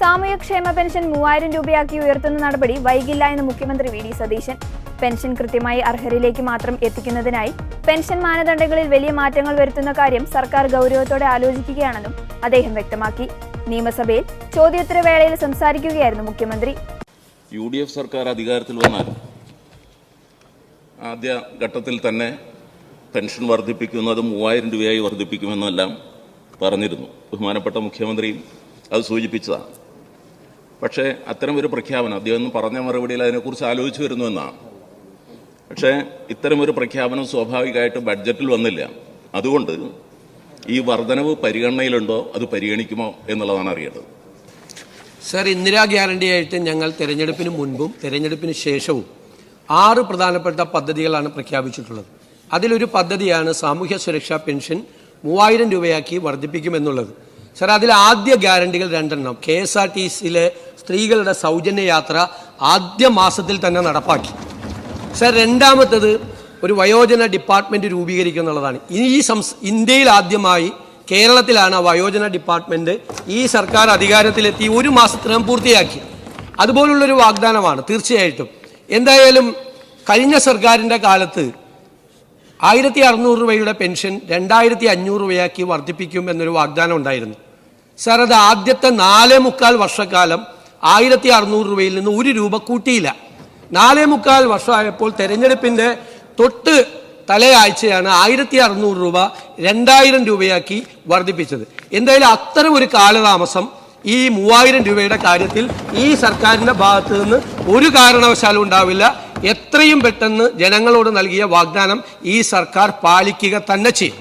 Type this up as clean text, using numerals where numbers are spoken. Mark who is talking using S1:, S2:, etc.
S1: സാമൂഹ്യക്ഷേമ പെൻഷൻ 3000 രൂപയാക്കി ഉയർത്തുന്ന നടപടി വൈകില്ല എന്ന് മുഖ്യമന്ത്രി വി ഡി സതീശൻ. പെൻഷൻ കൃത്യമായി അർഹരിലേക്ക് മാത്രം എത്തിക്കുന്നതിനായി പെൻഷൻ മാനദണ്ഡങ്ങളിൽ വലിയ മാറ്റങ്ങൾ വരുത്തുന്ന കാര്യം സർക്കാർ ഗൗരവത്തോടെ ആലോചിക്കുകയാണെന്നും അദ്ദേഹം വ്യക്തമാക്കി. നിയമസഭയിൽ ചോദ്യോത്തരവേളയിൽ സംസാരിക്കുകയായിരുന്നു മുഖ്യമന്ത്രി.
S2: UDF സർക്കാർ അധികാരത്തിൽ വന്നാൽ ആദ്യ ഘട്ടത്തിൽ തന്നെ പെൻഷൻ വർദ്ധിപ്പിക്കുന്നത് 3000 രൂപയായി വർദ്ധിപ്പിക്കുമെന്നെല്ലാം പറഞ്ഞിരുന്നു. ബഹുമാനപ്പെട്ട മുഖ്യമന്ത്രിയും അത് സൂചിപ്പിച്ചതാണ്. പക്ഷേ അത്തരമൊരു പ്രഖ്യാപനം അദ്ദേഹം പറഞ്ഞ മറുപടിയിൽ അതിനെക്കുറിച്ച് ആലോചിച്ചു വരുന്നുവെന്നാണ്. പക്ഷേ ഇത്തരമൊരു പ്രഖ്യാപനം സ്വാഭാവികമായിട്ട് ബഡ്ജറ്റിൽ വന്നില്ല. അതുകൊണ്ട് ഈ വർധനവ് പരിഗണനയിലുണ്ടോ, അത് പരിഗണിക്കുമോ എന്നുള്ളതാണ് അറിയേണ്ടത്.
S3: സർ, ഇന്ദിരാ ഗ്യാരണ്ടിയായിട്ട് ഞങ്ങൾ തെരഞ്ഞെടുപ്പിന് മുൻപും തെരഞ്ഞെടുപ്പിന് ശേഷവും 6 പ്രധാനപ്പെട്ട പദ്ധതികളാണ് പ്രഖ്യാപിച്ചിട്ടുള്ളത്. അതിലൊരു പദ്ധതിയാണ് സാമൂഹ്യ സുരക്ഷാ പെൻഷൻ 3000 രൂപയാക്കി വർദ്ധിപ്പിക്കുമെന്നുള്ളത്. സർ, അതിൽ ആദ്യ ഗ്യാരണ്ടികൾ 2 KSRTCയിലെ സ്ത്രീകളുടെ സൗജന്യ യാത്ര ആദ്യ മാസത്തിൽ തന്നെ നടപ്പാക്കി. സർ, രണ്ടാമത്തത് ഒരു വയോജന ഡിപ്പാർട്ട്മെന്റ് രൂപീകരിക്കുക എന്നുള്ളതാണ്. ഇന്ത്യയിൽ ആദ്യമായി കേരളത്തിലാണ് ആ വയോജന ഡിപ്പാർട്ട്മെന്റ് ഈ സർക്കാർ അധികാരത്തിലെത്തി 1 മാസത്തിനകം പൂർത്തിയാക്കി. അതുപോലുള്ളൊരു വാഗ്ദാനമാണ് തീർച്ചയായിട്ടും. എന്തായാലും കഴിഞ്ഞ സർക്കാരിൻ്റെ കാലത്ത് 1600 രൂപയുടെ പെൻഷൻ 2500 രൂപയാക്കി വർദ്ധിപ്പിക്കും എന്നൊരു വാഗ്ദാനം ഉണ്ടായിരുന്നു. സാർ, അത് ആദ്യത്തെ 4.25 വർഷക്കാലം 1600 രൂപയിൽ നിന്ന് 1 രൂപ കൂട്ടിയില്ല. 4.25 വർഷമായപ്പോൾ തെരഞ്ഞെടുപ്പിൻ്റെ തൊട്ട് തലയാഴ്ചയാണ് 1600 രൂപ 2000 രൂപയാക്കി വർദ്ധിപ്പിച്ചത്. എന്തായാലും അത്തരം ഒരു കാലതാമസം ഈ 3000 രൂപയുടെ കാര്യത്തിൽ ഈ സർക്കാരിൻ്റെ ഭാഗത്ത് നിന്ന് ഒരു കാരണവശാലും ഉണ്ടാവില്ല. എത്രയും പെട്ടെന്ന് ജനങ്ങളോട് നൽകിയ വാഗ്ദാനം ഈ സർക്കാർ പാലിക്കുക തന്നെ ചെയ്യും.